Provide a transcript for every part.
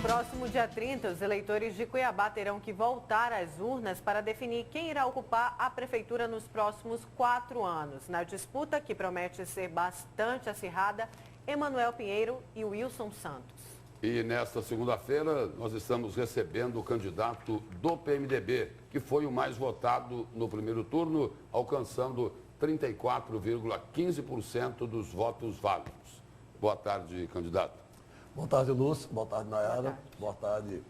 próximo dia 30, os eleitores de Cuiabá terão que voltar às urnas para definir quem irá ocupar a prefeitura nos próximos 4 anos. Na disputa, que promete ser bastante acirrada, Emanuel Pinheiro e Wilson Santos. E nesta segunda-feira, nós estamos recebendo o candidato do PMDB, que foi o mais votado no primeiro turno, alcançando 34,15% dos votos válidos. Boa tarde, candidato. Boa tarde, Lúcio. Boa tarde, Nayara. Boa tarde,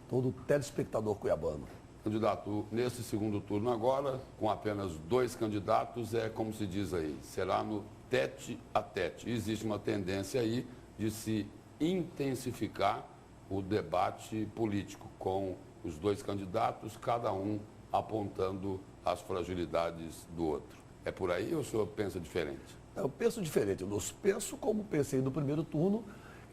todo telespectador cuiabano. Candidato, nesse segundo turno agora, com apenas 2 candidatos, é como se diz aí, será no tete a tete. Existe uma tendência aí de se intensificar o debate político com os 2 candidatos, cada um apontando as fragilidades do outro. É por aí ou o senhor pensa diferente? Eu penso diferente, Lúcio. Penso como pensei no primeiro turno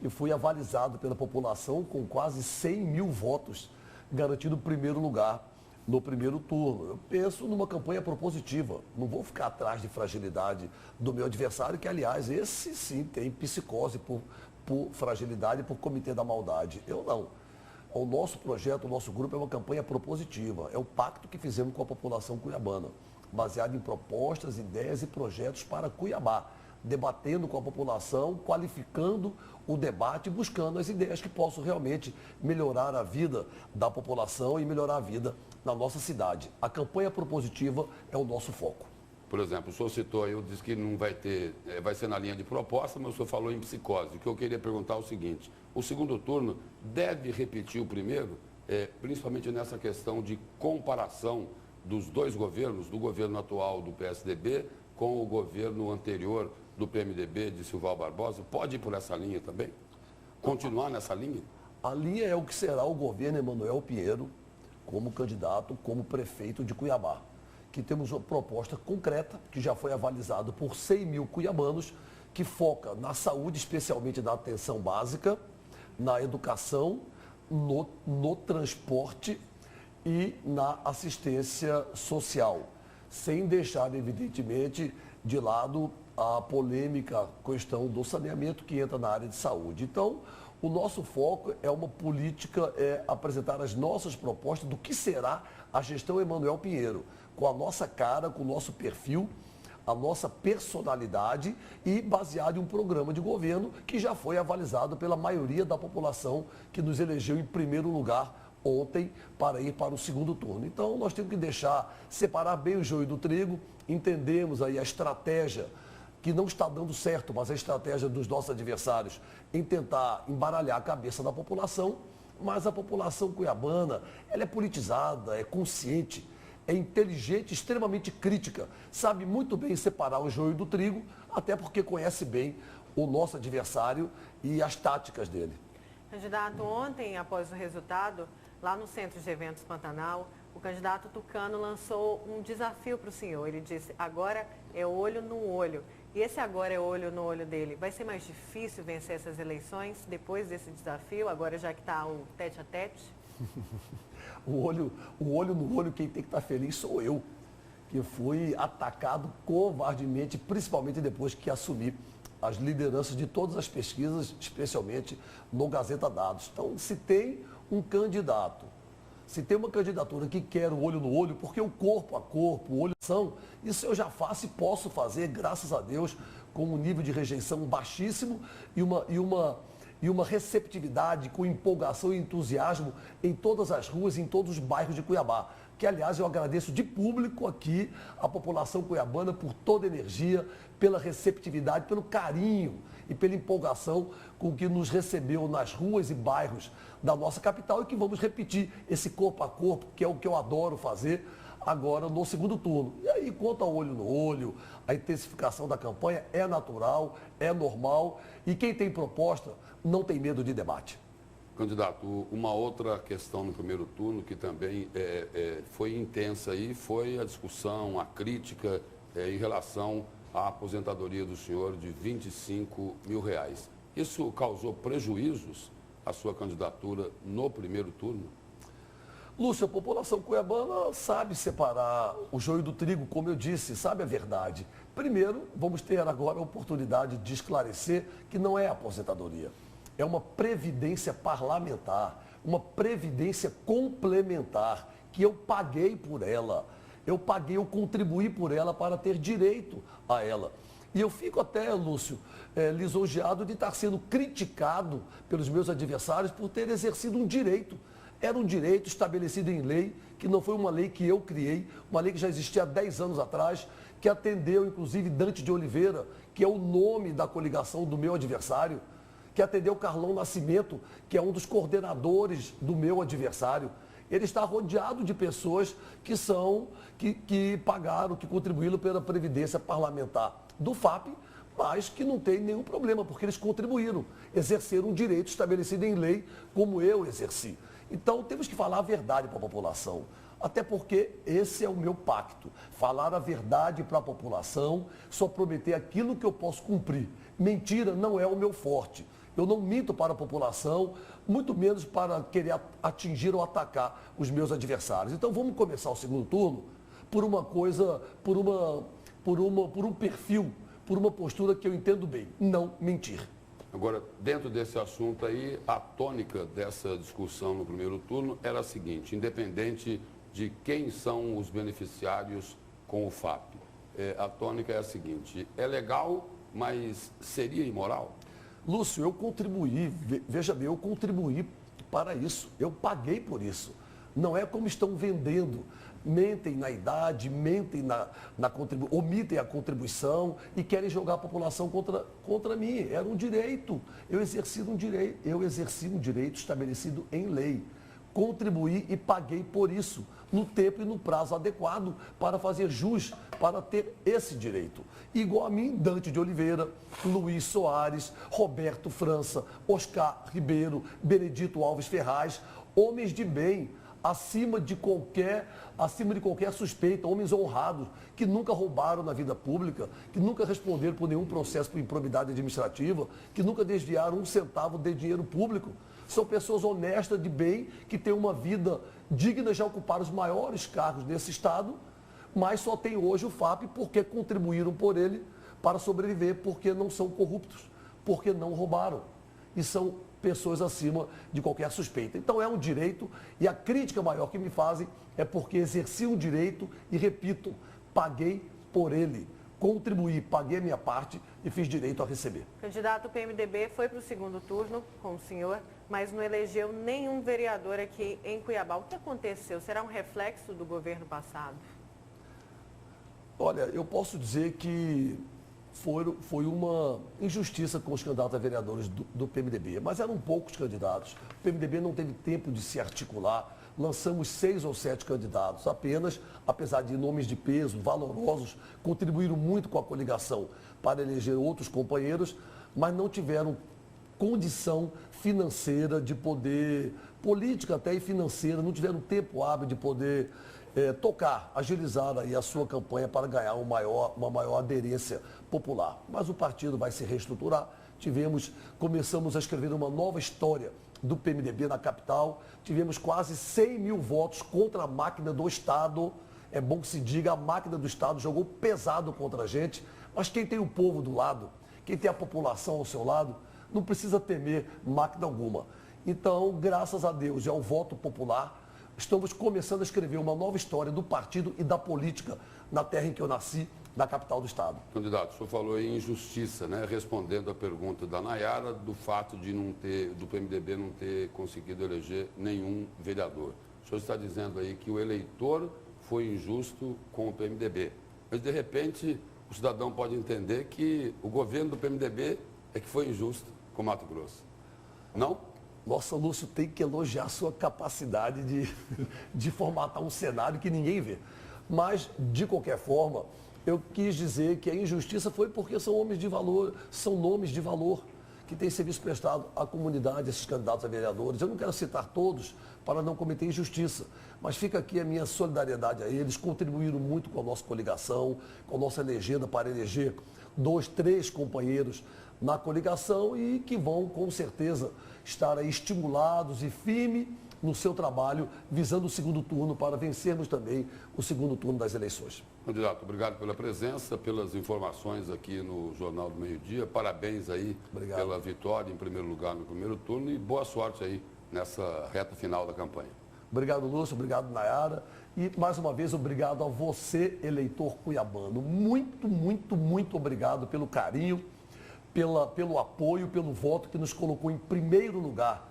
e fui avalizado pela população com quase 100 mil votos, garantindo o primeiro lugar no primeiro turno. Eu penso numa campanha propositiva. Não vou ficar atrás de fragilidade do meu adversário, que, aliás, esse sim tem psicose por fragilidade, por comitê da maldade. Eu não. O nosso projeto, o nosso grupo é uma campanha propositiva. É o pacto que fizemos com a população cuiabana, baseado em propostas, ideias e projetos para Cuiabá, debatendo com a população, qualificando o debate, buscando as ideias que possam realmente melhorar a vida da população e melhorar a vida na nossa cidade. A campanha propositiva é o nosso foco. Por exemplo, o senhor citou, eu disse que não vai ter, vai ser na linha de proposta, mas o senhor falou em psicose. O que eu queria perguntar é o seguinte: o segundo turno deve repetir o primeiro, principalmente nessa questão de comparação dos 2 governos, do governo atual do PSDB com o governo anterior do PMDB de Silval Barbosa? Pode ir por essa linha também? Continuar nessa linha? A linha é o que será o governo Emanuel Pinheiro como candidato, como prefeito de Cuiabá, que temos uma proposta concreta, que já foi avalizada por 100 mil cuiabanos, que foca na saúde, especialmente na atenção básica, na educação, no transporte e na assistência social, sem deixar, evidentemente, de lado a polêmica questão do saneamento que entra na área de saúde. Então, o nosso foco é uma política, apresentar as nossas propostas do que será a gestão Emanuel Pinheiro, com a nossa cara, com o nosso perfil, a nossa personalidade e baseado em um programa de governo que já foi avalizado pela maioria da população que nos elegeu em primeiro lugar ontem para ir para o segundo turno. Então, nós temos que separar bem o joio do trigo, entendemos aí a estratégia que não está dando certo, mas a estratégia dos nossos adversários em tentar embaralhar a cabeça da população, mas a população cuiabana, ela é politizada, é consciente, é inteligente, extremamente crítica, sabe muito bem separar o joio do trigo, até porque conhece bem o nosso adversário e as táticas dele. Candidato, ontem, após o resultado, lá no Centro de Eventos Pantanal, o candidato tucano lançou um desafio para o senhor. Ele disse: agora é olho no olho. E esse agora é olho no olho dele. Vai ser mais difícil vencer essas eleições depois desse desafio, agora já que está o tete a tete? O olho no olho, quem tem que estar feliz sou eu, que fui atacado covardemente, principalmente depois que assumi as lideranças de todas as pesquisas, especialmente no Gazeta Dados. Então, se tem um candidato, se tem uma candidatura que quer o olho no olho, porque o corpo a corpo, o olho são, isso eu já faço e posso fazer, graças a Deus, com um nível de rejeição baixíssimo e uma receptividade com empolgação e entusiasmo em todas as ruas, em todos os bairros de Cuiabá. Que, aliás, eu agradeço de público aqui a população cuiabana por toda a energia, pela receptividade, pelo carinho e pela empolgação com que nos recebeu nas ruas e bairros da nossa capital e que vamos repetir esse corpo a corpo, que é o que eu adoro fazer agora no segundo turno. E aí, quanto ao olho no olho, a intensificação da campanha é natural, é normal e quem tem proposta não tem medo de debate. Candidato, uma outra questão no primeiro turno que também foi intensa aí foi a discussão, a crítica em relação à aposentadoria do senhor de R$25 mil. Isso causou prejuízos à sua candidatura no primeiro turno? Lúcio, a população cuiabana sabe separar o joio do trigo, como eu disse, sabe a verdade. Primeiro, vamos ter agora a oportunidade de esclarecer que não é aposentadoria. é uma previdência parlamentar, uma previdência complementar, que eu paguei por ela. Eu contribuí por ela para ter direito a ela. E eu fico até, Lúcio, lisonjeado de estar sendo criticado pelos meus adversários por ter exercido um direito. Era um direito estabelecido em lei, que não foi uma lei que eu criei, uma lei que já existia há 10 anos atrás, que atendeu, inclusive, Dante de Oliveira, que é o nome da coligação do meu adversário, que atendeu Carlão Nascimento, que é um dos coordenadores do meu adversário. Ele está rodeado de pessoas que pagaram, que contribuíram pela Previdência Parlamentar do FAP, mas que não tem nenhum problema, porque eles contribuíram, exerceram um direito estabelecido em lei, como eu exerci. Então, temos que falar a verdade para a população, até porque esse é o meu pacto, falar a verdade para a população, só prometer aquilo que eu posso cumprir. Mentira não é o meu forte. Eu não minto para a população, muito menos para querer atingir ou atacar os meus adversários. Então vamos começar o segundo turno por uma coisa, por um perfil, por uma postura que eu entendo bem, não mentir. Agora, dentro desse assunto aí, a tônica dessa discussão no primeiro turno era a seguinte: independente de quem são os beneficiários com o FAP, a tônica é a seguinte: é legal, mas seria imoral? Lúcio, eu contribuí, veja bem, eu contribuí para isso, eu paguei por isso. Não é como estão vendendo, mentem na idade, mentem omitem a contribuição e querem jogar a população contra mim. Era um direito, eu exerci um direito estabelecido em lei. Contribuí e paguei por isso, no tempo e no prazo adequado, para fazer jus, para ter esse direito. Igual a mim, Dante de Oliveira, Luiz Soares, Roberto França, Oscar Ribeiro, Benedito Alves Ferraz, homens de bem, acima de qualquer suspeita, homens honrados, que nunca roubaram na vida pública, que nunca responderam por nenhum processo por improbidade administrativa, que nunca desviaram um centavo de dinheiro público. São pessoas honestas, de bem, que têm uma vida digna, já ocuparam os maiores cargos nesse Estado, mas só tem hoje o FAP porque contribuíram por ele para sobreviver, porque não são corruptos, porque não roubaram. E são pessoas acima de qualquer suspeita. Então é um direito, e a crítica maior que me fazem é porque exerci um direito e, repito, paguei por ele. Contribuí, paguei a minha parte e fiz direito a receber. O candidato do PMDB foi para o segundo turno com o senhor, mas não elegeu nenhum vereador aqui em Cuiabá. O que aconteceu? Será um reflexo do governo passado? Olha, eu posso dizer que foi uma injustiça com os candidatos a vereadores do PMDB, mas eram poucos candidatos. O PMDB não teve tempo de se articular. Lançamos 6 ou 7 candidatos apenas, apesar de nomes de peso, valorosos, contribuíram muito com a coligação para eleger outros companheiros, mas não tiveram condição financeira de poder, política até e financeira, não tiveram tempo hábil de poder agilizar aí a sua campanha para ganhar uma maior aderência popular. Mas o partido vai se reestruturar. Começamos a escrever uma nova história do PMDB na capital. Tivemos quase 100 mil votos contra a máquina do Estado. É bom que se diga, a máquina do Estado jogou pesado contra a gente, mas quem tem o povo do lado, quem tem a população ao seu lado, não precisa temer máquina alguma. Então, graças a Deus e ao voto popular, estamos começando a escrever uma nova história do partido e da política na terra em que eu nasci, na capital do Estado. Candidato, o senhor falou em injustiça, né? Respondendo à pergunta da Nayara, do fato de do PMDB não ter conseguido eleger nenhum vereador. O senhor está dizendo aí que o eleitor foi injusto com o PMDB. Mas, de repente, o cidadão pode entender que o governo do PMDB é que foi injusto com o Mato Grosso. Não? Nossa, Lúcio, tem que elogiar a sua capacidade de formatar um cenário que ninguém vê. Mas, de qualquer forma, eu quis dizer que a injustiça foi porque são homens de valor, são nomes de valor que têm serviço prestado à comunidade, esses candidatos a vereadores. Eu não quero citar todos para não cometer injustiça, mas fica aqui a minha solidariedade a eles. Contribuíram muito com a nossa coligação, com a nossa legenda para eleger 2, 3 companheiros na coligação e que vão, com certeza, estar aí estimulados e firmes no seu trabalho, visando o segundo turno para vencermos também o segundo turno das eleições. Candidato, obrigado pela presença, pelas informações aqui no Jornal do Meio-Dia. Parabéns aí pela vitória em primeiro lugar no primeiro turno e boa sorte aí nessa reta final da campanha. Obrigado, Lúcio. Obrigado, Nayara. E, mais uma vez, obrigado a você, eleitor cuiabano. Muito, muito, muito obrigado pelo carinho, pelo apoio, pelo voto que nos colocou em primeiro lugar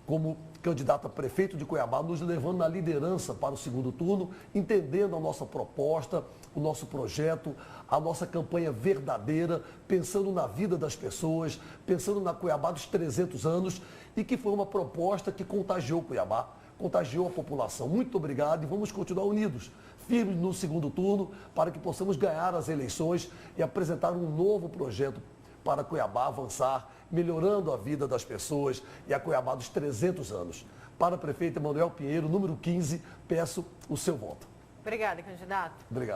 como candidato a prefeito de Cuiabá, nos levando na liderança para o segundo turno, entendendo a nossa proposta, o nosso projeto, a nossa campanha verdadeira, pensando na vida das pessoas, pensando na Cuiabá dos 300 anos e que foi uma proposta que contagiou Cuiabá, contagiou a população. Muito obrigado e vamos continuar unidos, firmes no segundo turno, para que possamos ganhar as eleições e apresentar um novo projeto para Cuiabá avançar, melhorando a vida das pessoas e a Cuiabá dos 300 anos. Para o prefeito Emanuel Pinheiro, número 15, peço o seu voto. Obrigada, candidato. Obrigado.